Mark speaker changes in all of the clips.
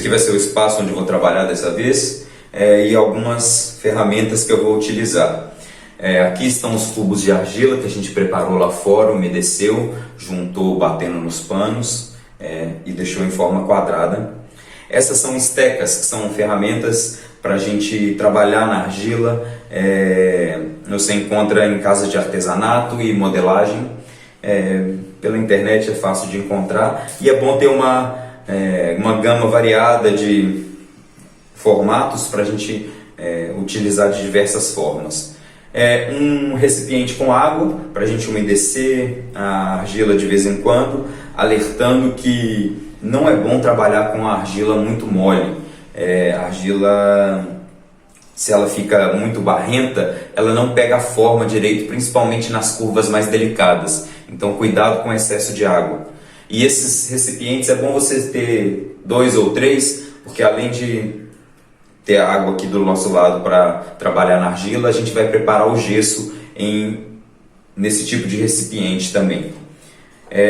Speaker 1: aqui vai ser o espaço onde eu vou trabalhar dessa vez e algumas ferramentas que eu vou utilizar. Aqui estão os cubos de argila que a gente preparou lá fora, umedeceu, juntou batendo nos panos e deixou em forma quadrada. Essas são estecas, que são ferramentas para a gente trabalhar na argila. Você encontra em casas de artesanato e modelagem. Pela internet é fácil de encontrar e é bom ter uma gama variada de formatos para a gente utilizar de diversas formas. Um recipiente com água para a gente umedecer a argila de vez em quando, alertando que não é bom trabalhar com a argila muito mole. A argila, se ela fica muito barrenta, ela não pega a forma direito, principalmente nas curvas mais delicadas. Então cuidado com o excesso de água. E esses recipientes é bom você ter 2 ou 3, porque além de ter a água aqui do nosso lado para trabalhar na argila, a gente vai preparar o gesso nesse tipo de recipiente também.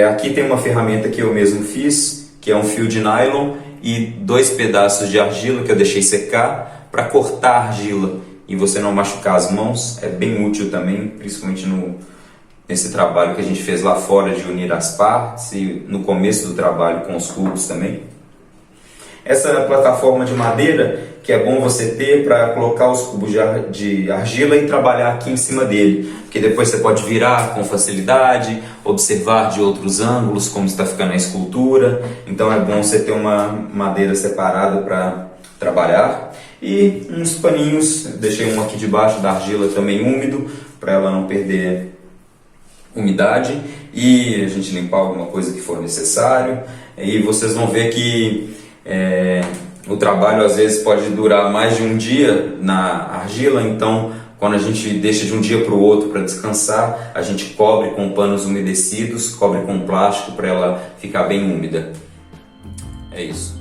Speaker 1: Aqui tem uma ferramenta que eu mesmo fiz, que é um fio de nylon e 2 pedaços de argila que eu deixei secar para cortar a argila e você não machucar as mãos. É bem útil também, principalmente nesse trabalho que a gente fez lá fora de unir as partes e no começo do trabalho com os cubos também. Essa plataforma de madeira que é bom você ter para colocar os cubos de argila e trabalhar aqui em cima dele, porque depois você pode virar com facilidade, observar de outros ângulos como está ficando a escultura. Então é bom você ter uma madeira separada para trabalhar. E uns paninhos, deixei um aqui debaixo da argila também úmido, para ela não perder umidade, e a gente limpar alguma coisa que for necessário. E vocês vão ver que o trabalho às vezes pode durar mais de um dia na argila, então quando a gente deixa de um dia para o outro para descansar, a gente cobre com panos umedecidos, cobre com plástico para ela ficar bem úmida. É isso.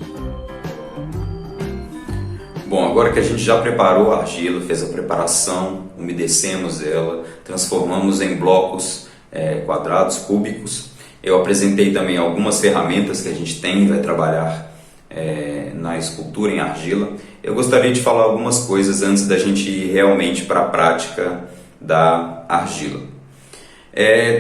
Speaker 1: Bom, agora que a gente já preparou a argila, fez a preparação, umedecemos ela, transformamos em blocos quadrados, cúbicos. Eu apresentei também algumas ferramentas que a gente tem, vai trabalhar na escultura em argila. Eu gostaria de falar algumas coisas antes da gente ir realmente para a prática da argila.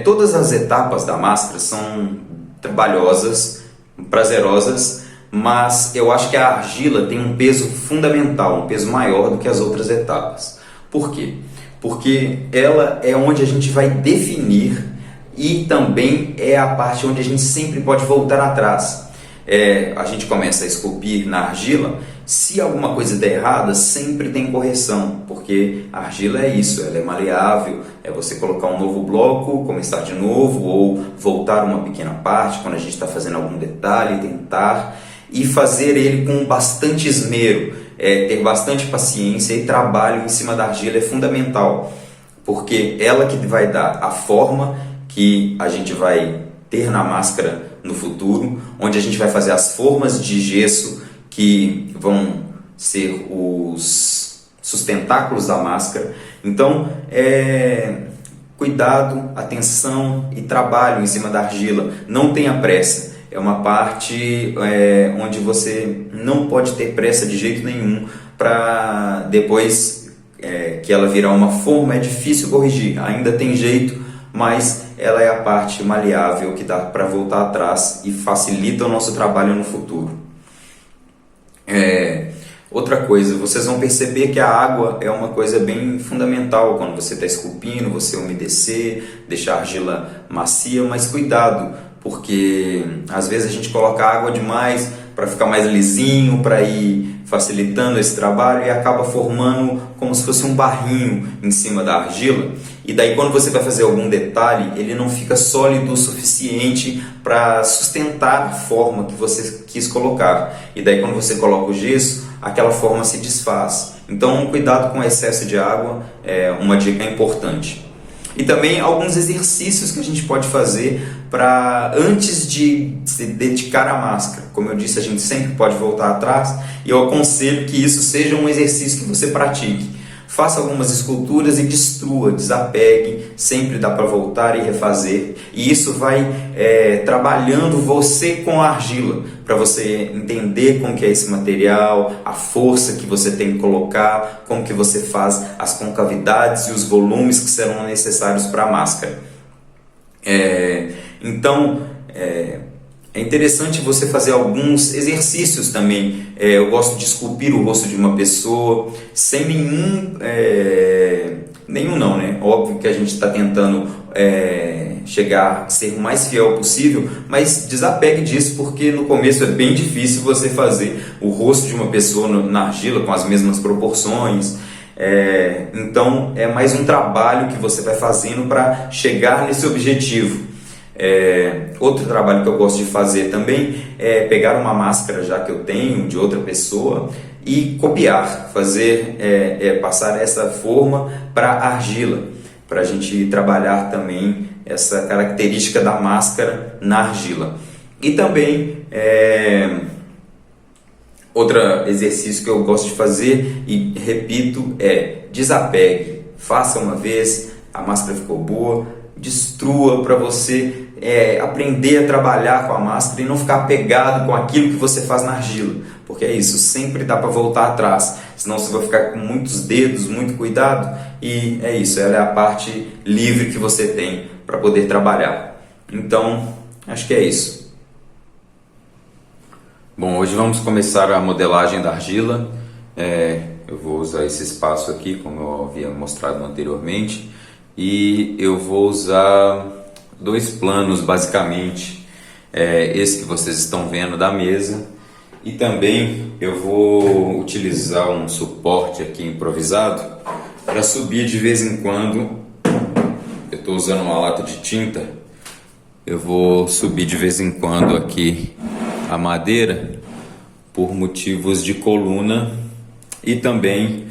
Speaker 1: Todas as etapas da máscara são trabalhosas, prazerosas, mas eu acho que a argila tem um peso fundamental, um peso maior do que as outras etapas. Por quê? Porque ela é onde a gente vai definir e também é a parte onde a gente sempre pode voltar atrás. A gente começa a esculpir na argila, se alguma coisa der errada, sempre tem correção, porque a argila é isso, ela é maleável, é você colocar um novo bloco, começar de novo, ou voltar uma pequena parte, quando a gente está fazendo algum detalhe, tentar, e fazer ele com bastante esmero, ter bastante paciência e trabalho em cima da argila é fundamental, porque ela que vai dar a forma que a gente vai ter na máscara no futuro, onde a gente vai fazer as formas de gesso que vão ser os sustentáculos da máscara. Então, cuidado, atenção e trabalho em cima da argila. Não tenha pressa. É uma parte onde você não pode ter pressa de jeito nenhum, para depois que ela virar uma forma é difícil corrigir. Ainda tem jeito, mas ela é a parte maleável que dá para voltar atrás e facilita o nosso trabalho no futuro. Outra coisa, vocês vão perceber que a água é uma coisa bem fundamental quando você está esculpindo, você umedecer, deixar a argila macia, mas cuidado, porque às vezes a gente coloca água demais para ficar mais lisinho, para ir facilitando esse trabalho e acaba formando como se fosse um barrinho em cima da argila. E daí quando você vai fazer algum detalhe, ele não fica sólido o suficiente para sustentar a forma que você quis colocar. E daí quando você coloca o gesso, aquela forma se desfaz. Então cuidado com o excesso de água, é uma dica importante. E também alguns exercícios que a gente pode fazer para antes de se dedicar à máscara. Como eu disse, a gente sempre pode voltar atrás e eu aconselho que isso seja um exercício que você pratique. faça algumas esculturas e destrua, desapegue, sempre dá para voltar e refazer. E isso vai trabalhando você com a argila, para você entender como que é esse material, a força que você tem que colocar, como que você faz as concavidades e os volumes que serão necessários para a máscara. Então, é interessante você fazer alguns exercícios também. Eu gosto de esculpir o rosto de uma pessoa sem nenhum não, né? Óbvio que a gente está tentando chegar a ser o mais fiel possível, mas desapegue disso, porque no começo é bem difícil você fazer o rosto de uma pessoa na argila com as mesmas proporções. Então é mais um trabalho que você vai fazendo para chegar nesse objetivo. Outro trabalho que eu gosto de fazer também é pegar uma máscara já que eu tenho de outra pessoa e copiar, passar essa forma para argila, para a gente trabalhar também essa característica da máscara na argila. E também outro exercício que eu gosto de fazer e repito desapegue, faça uma vez, a máscara ficou boa, destrua para você aprender a trabalhar com a máscara e não ficar apegado com aquilo que você faz na argila, porque é isso, sempre dá para voltar atrás, senão você vai ficar com muitos dedos, muito cuidado, e é isso, ela é a parte livre que você tem para poder trabalhar. Então, acho que é isso. Bom, hoje vamos começar a modelagem da argila. Eu vou usar esse espaço aqui, como eu havia mostrado anteriormente, e eu vou usar 2 planos basicamente, esse que vocês estão vendo da mesa, e também eu vou utilizar um suporte aqui improvisado para subir de vez em quando. Eu estou usando uma lata de tinta, eu vou subir de vez em quando aqui a madeira por motivos de coluna e também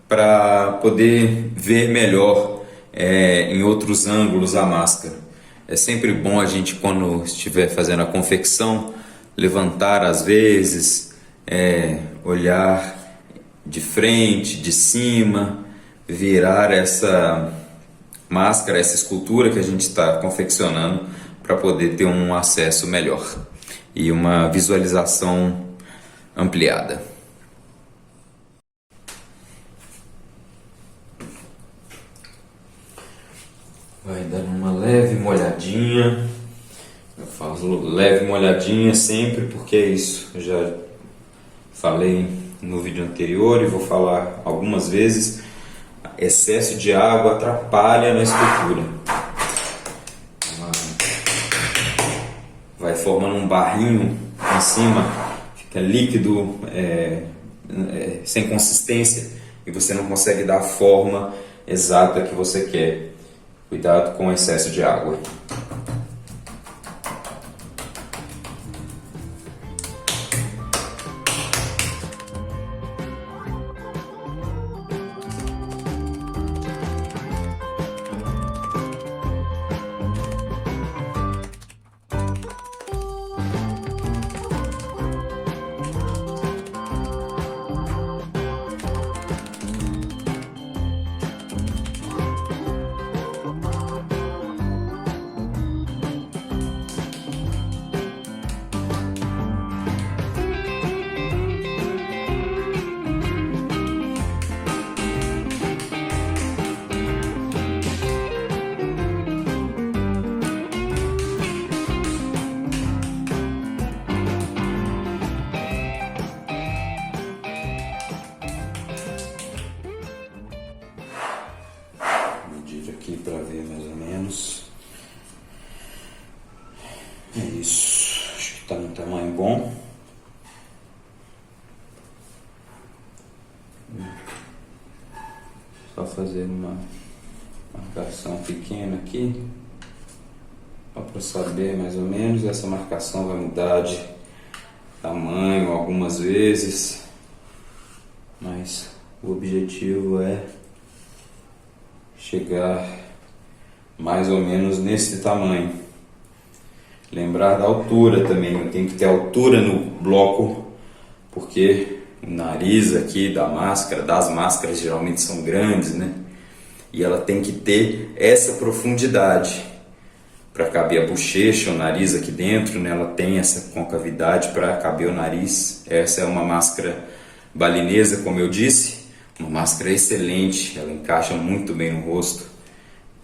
Speaker 1: para poder ver melhor em outros ângulos a máscara. É sempre bom a gente, quando estiver fazendo a confecção, levantar às vezes, olhar de frente, de cima, virar essa máscara, essa escultura que a gente está confeccionando para poder ter um acesso melhor e uma visualização ampliada. Vai dando uma leve molhadinha. Eu falo leve molhadinha sempre porque é isso. Eu já falei no vídeo anterior e vou falar algumas vezes. Excesso de água atrapalha na escultura. Vai formando um barrinho em cima, fica líquido, sem consistência, e você não consegue dar a forma exata que você quer. Cuidado com o excesso de água. Aqui para ver mais ou menos. É isso, acho que está no tamanho bom. Só fazer uma marcação pequena aqui, só para saber mais ou menos. Essa marcação vai mudar de tamanho algumas vezes, mas o objetivo é chegar mais ou menos nesse tamanho. Lembrar da altura também, eu tenho que ter altura no bloco, porque O nariz aqui da máscara, das máscaras geralmente são grandes, né? E ela tem que ter essa profundidade para caber a bochecha, o nariz aqui dentro, né? Ela tem essa concavidade para caber o nariz. Essa é uma máscara balinesa, como eu disse, uma máscara excelente, ela encaixa muito bem no rosto.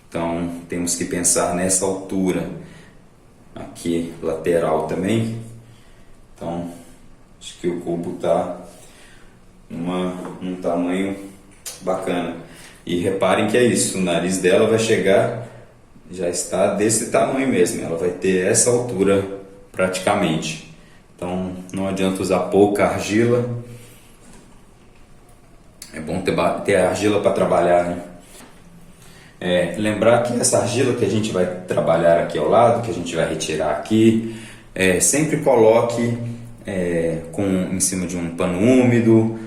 Speaker 1: Então temos que pensar nessa altura, aqui lateral também. Então acho que o cubo está num tamanho bacana. E reparem que é isso, o nariz dela vai chegar, já está desse tamanho mesmo, ela vai ter essa altura praticamente. Então não adianta usar pouca argila, é bom ter argila para trabalhar, né? Lembrar que essa argila que a gente vai trabalhar aqui ao lado, que a gente vai retirar aqui, sempre coloque em cima de um pano úmido,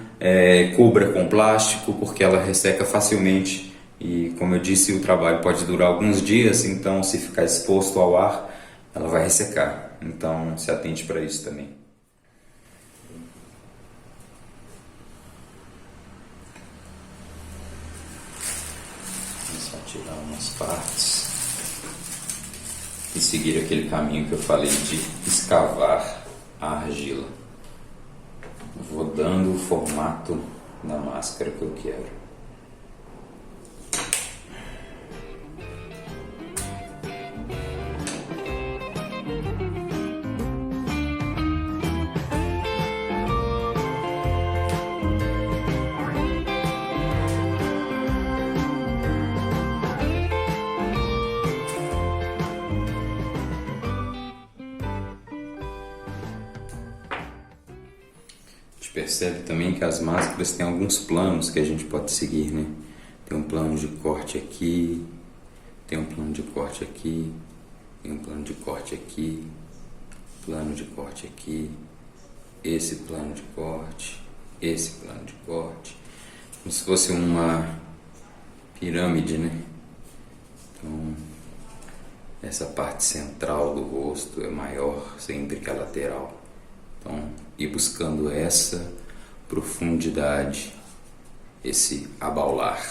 Speaker 1: cubra com plástico, porque ela resseca facilmente e, como eu disse, o trabalho pode durar alguns dias, então se ficar exposto ao ar, ela vai ressecar. Então se atente para isso também. Só tirar umas partes e seguir aquele caminho que eu falei de escavar a argila. Vou dando o formato da máscara que eu quero. Percebe também que as máscaras têm alguns planos que a gente pode seguir, né? Tem um plano de corte aqui, tem um plano de corte aqui, tem um plano de corte aqui, plano de corte aqui, esse plano de corte, esse plano de corte, como se fosse uma pirâmide, né? Então, essa parte central do rosto é maior sempre que a lateral. Então, ir buscando essa profundidade, esse abaular.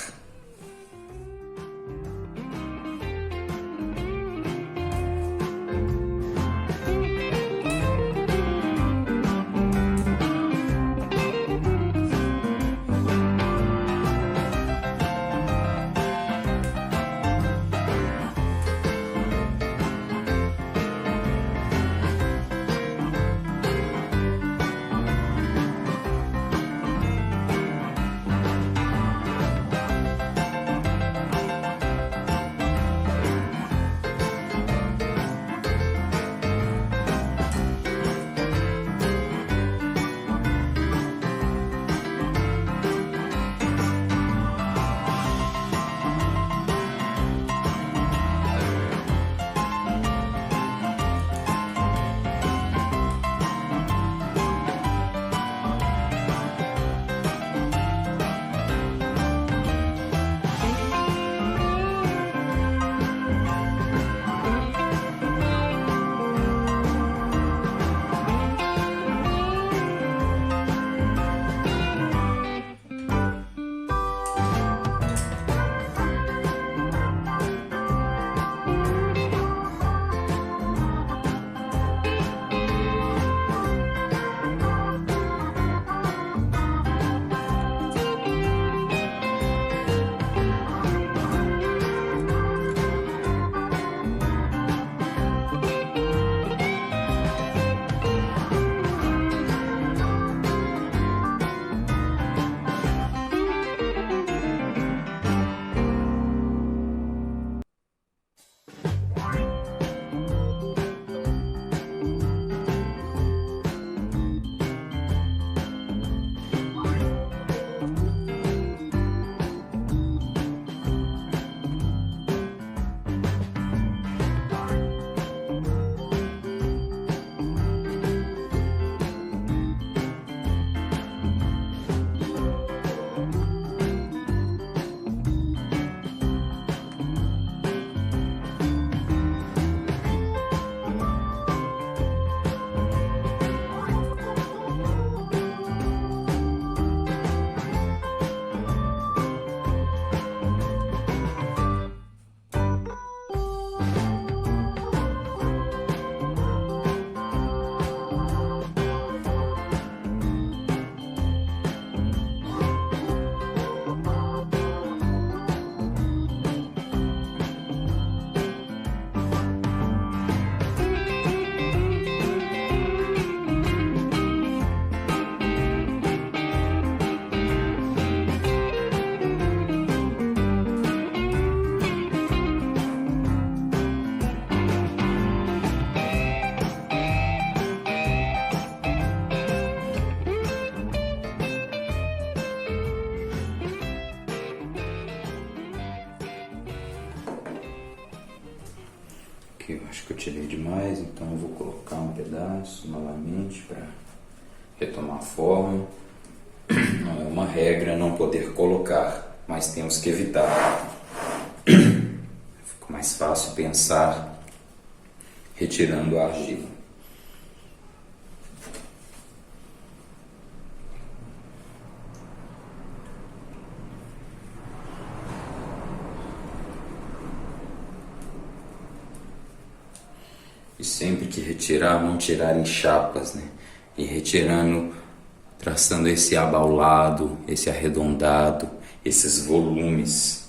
Speaker 1: Aqui eu acho que eu tirei demais, então eu vou colocar um pedaço novamente para retomar a forma. Não é uma regra não poder colocar, mas temos que evitar. Fica mais fácil pensar retirando a argila. E sempre que retirar, não tirar em chapas, né? E retirando, traçando esse abaulado, esse arredondado, esses volumes.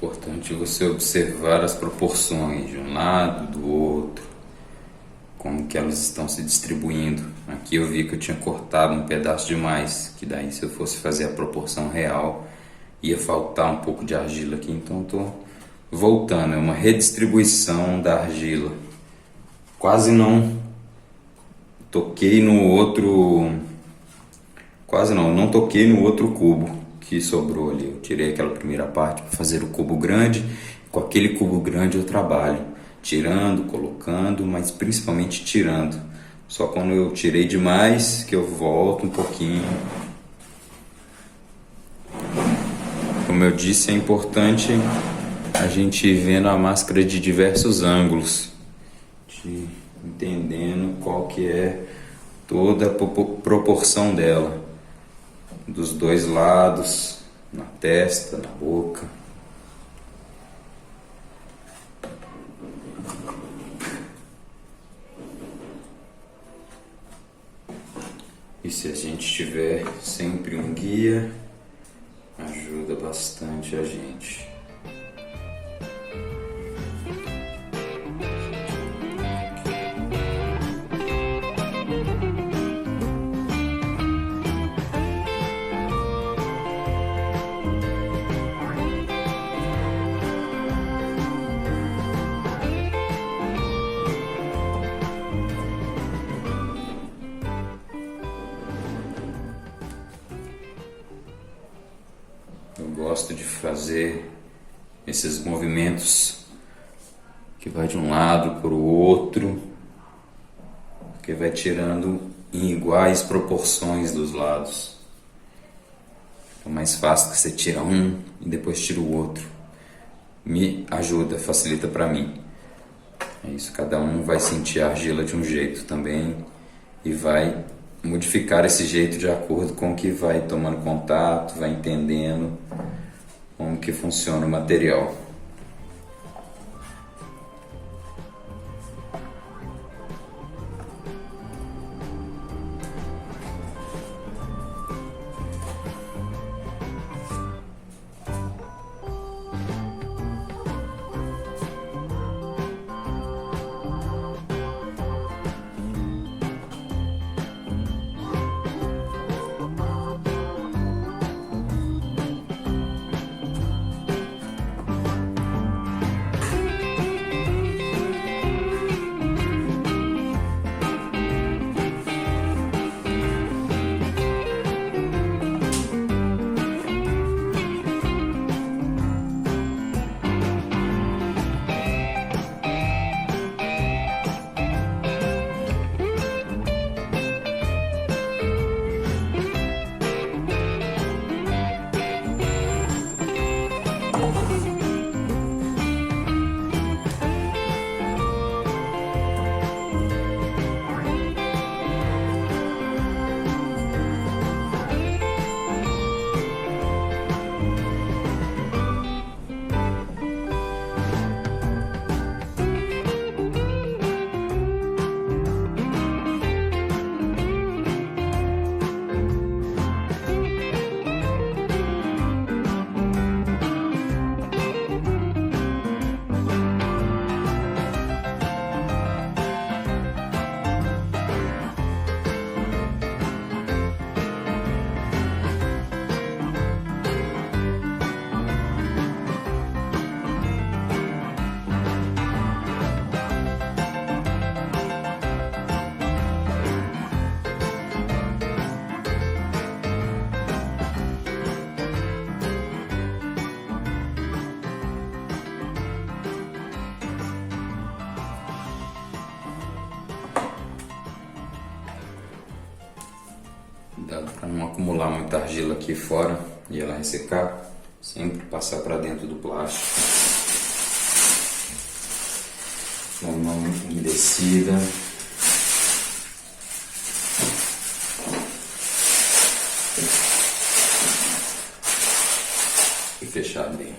Speaker 1: Importante você observar as proporções de um lado, do outro, como que elas estão se distribuindo. Aqui eu vi que eu tinha cortado um pedaço demais, que daí se eu fosse fazer a proporção real ia faltar um pouco de argila aqui, então estou voltando, é uma redistribuição da argila. Quase não toquei no outro, não toquei no outro cubo que sobrou ali. Eu tirei aquela primeira parte para fazer o cubo grande. Com aquele cubo grande eu trabalho, tirando, colocando, mas principalmente tirando. Só quando eu tirei demais que eu volto um pouquinho. Como eu disse, é importante a gente ir vendo a máscara de diversos ângulos, entendendo qual que é toda a proporção dela, dos dois lados, na testa, na boca. E se a gente tiver sempre um guia, ajuda bastante a gente. Eu gosto de fazer esses movimentos que vai de um lado para o outro, que vai tirando em iguais proporções dos lados. É mais fácil que você tira um e depois tira o outro. Me ajuda, facilita para mim. É isso, cada um vai sentir a argila de um jeito também e vai modificar esse jeito de acordo com o que vai tomando contato, vai entendendo como que funciona o material. Cuidado para não acumular muita argila aqui fora e ela ressecar. Sempre passar para dentro do plástico. Com a mão umedecida. E fechar bem.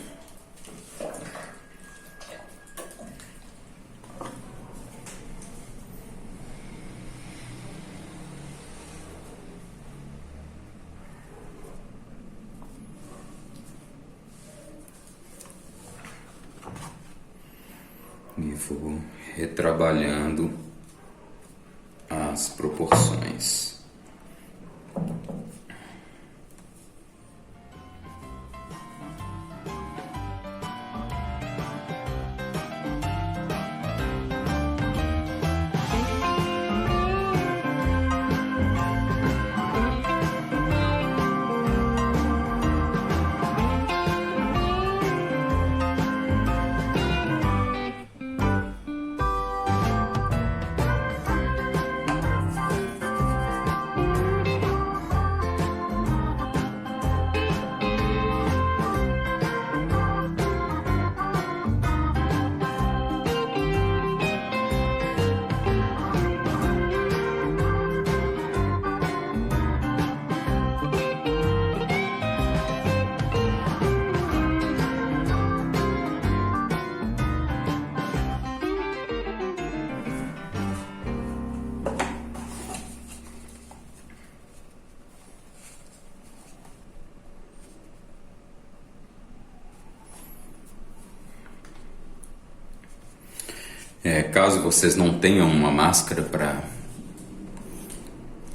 Speaker 1: E vou retrabalhando as proporções. Caso vocês não tenham uma máscara para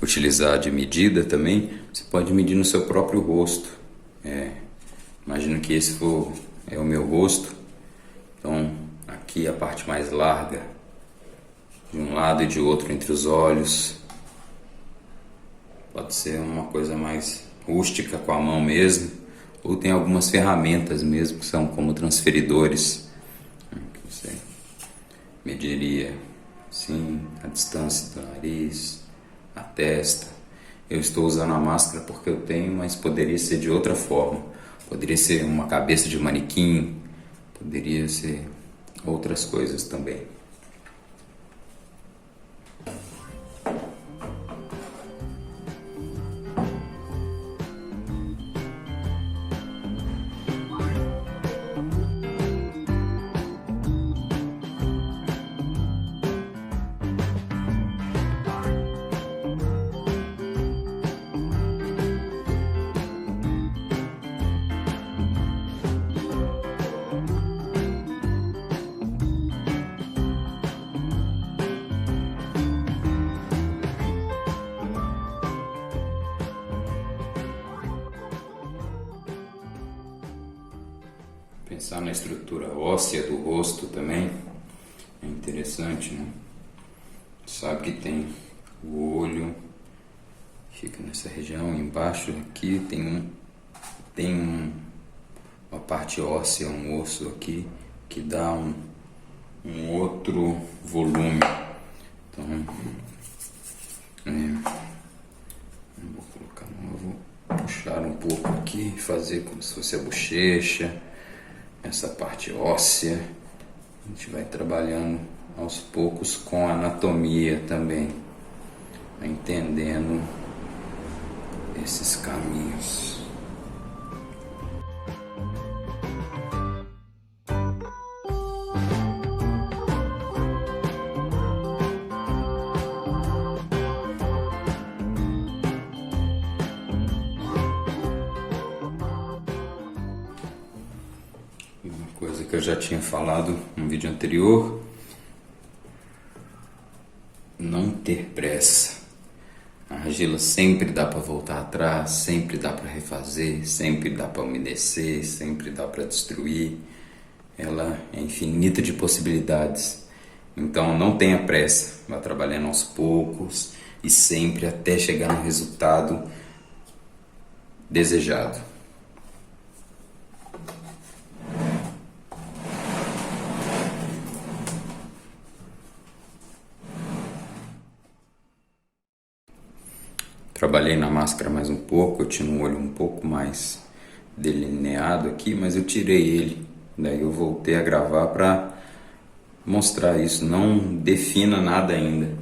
Speaker 1: utilizar de medida também, você pode medir no seu próprio rosto. Imagino que esse é o meu rosto. Então aqui a parte mais larga de um lado e de outro entre os olhos. Pode ser uma coisa mais rústica com a mão mesmo, ou tem algumas ferramentas mesmo que são como transferidores, que você mediria assim a distância do nariz, a testa. Eu estou usando a máscara porque eu tenho, mas poderia ser de outra forma. Poderia ser uma cabeça de manequim, poderia ser outras coisas também. Pensar na estrutura óssea do rosto também é interessante, né? Sabe que tem o olho, fica nessa região, embaixo aqui tem uma parte óssea, um osso aqui que dá um outro volume. Então, vou colocar, vou puxar um pouco aqui, fazer como se fosse a bochecha. Essa parte óssea, a gente vai trabalhando aos poucos com a anatomia também, entendendo esses caminhos. Coisa que eu já tinha falado no vídeo anterior, não ter pressa. A argila sempre dá para voltar atrás, sempre dá para refazer, sempre dá para umedecer, sempre dá para destruir. Ela é infinita de possibilidades. Então não tenha pressa, vá trabalhando aos poucos e sempre até chegar no resultado desejado. Trabalhei na máscara mais um pouco, eu tinha um olho um pouco mais delineado aqui, mas eu tirei ele. Daí eu voltei a gravar para mostrar isso. Não defina nada ainda.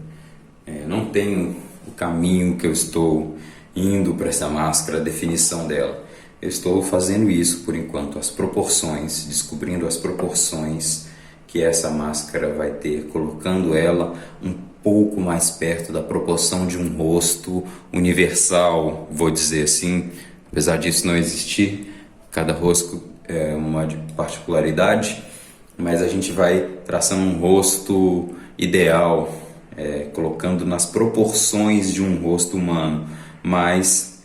Speaker 1: Não tenho o caminho que eu estou indo para essa máscara, a definição dela. Eu estou fazendo isso por enquanto, as proporções, descobrindo as proporções que essa máscara vai ter, colocando ela um pouco mais perto da proporção de um rosto universal, vou dizer assim, apesar disso não existir, cada rosto é uma particularidade, mas a gente vai traçando um rosto ideal, colocando nas proporções de um rosto humano, mas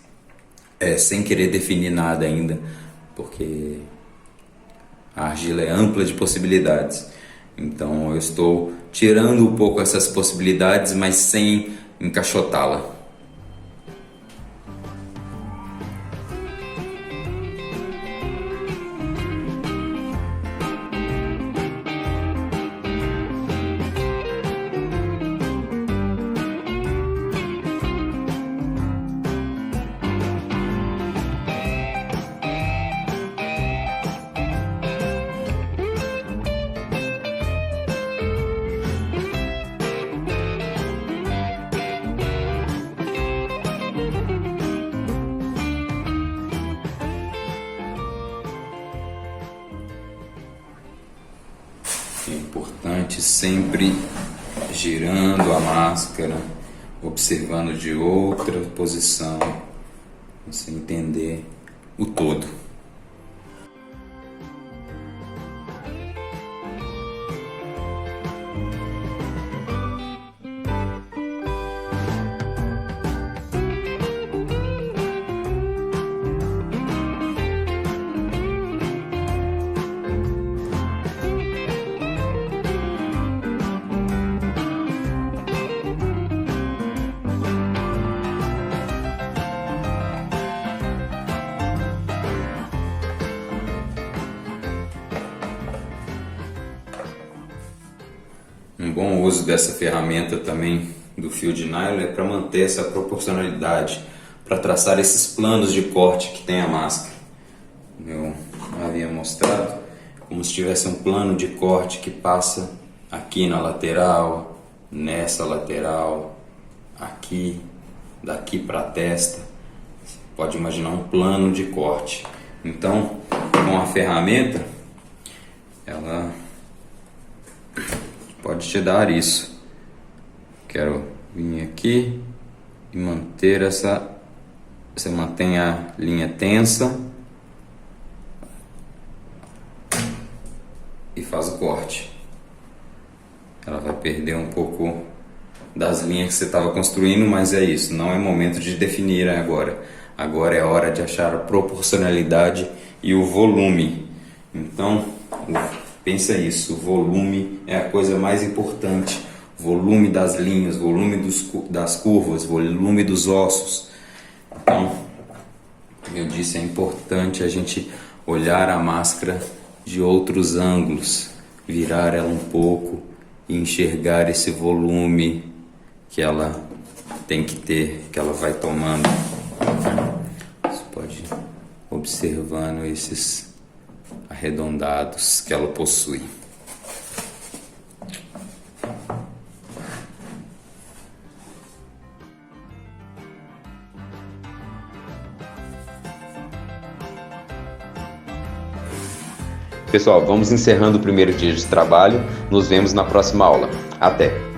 Speaker 1: sem querer definir nada ainda, porque a argila é ampla de possibilidades. Então eu estou tirando um pouco essas possibilidades, mas sem encaixotá-la. É importante sempre girando a máscara, observando de outra posição, você entender o todo. Um bom uso dessa ferramenta também do fio de nylon é para manter essa proporcionalidade, para traçar esses planos de corte que tem a máscara. Eu havia mostrado como se tivesse um plano de corte que passa aqui na lateral, nessa lateral, aqui, daqui para a testa. Você pode imaginar um plano de corte. Então, com a ferramenta, ela pode te dar isso. Quero vir aqui e manter essa. Você mantém a linha tensa e faz o corte. Ela vai perder um pouco das linhas que você estava construindo, mas é isso. Não é momento de definir agora. Agora é hora de achar a proporcionalidade e o volume. Então, pensa isso, o volume é a coisa mais importante. Volume das linhas, volume das curvas, volume dos ossos. Então, como eu disse, é importante a gente olhar a máscara de outros ângulos, virar ela um pouco e enxergar esse volume que ela tem que ter, que ela vai tomando. Você pode ir observando esses arredondados que ela possui. Pessoal, vamos encerrando o primeiro dia de trabalho. Nos vemos na próxima aula. Até!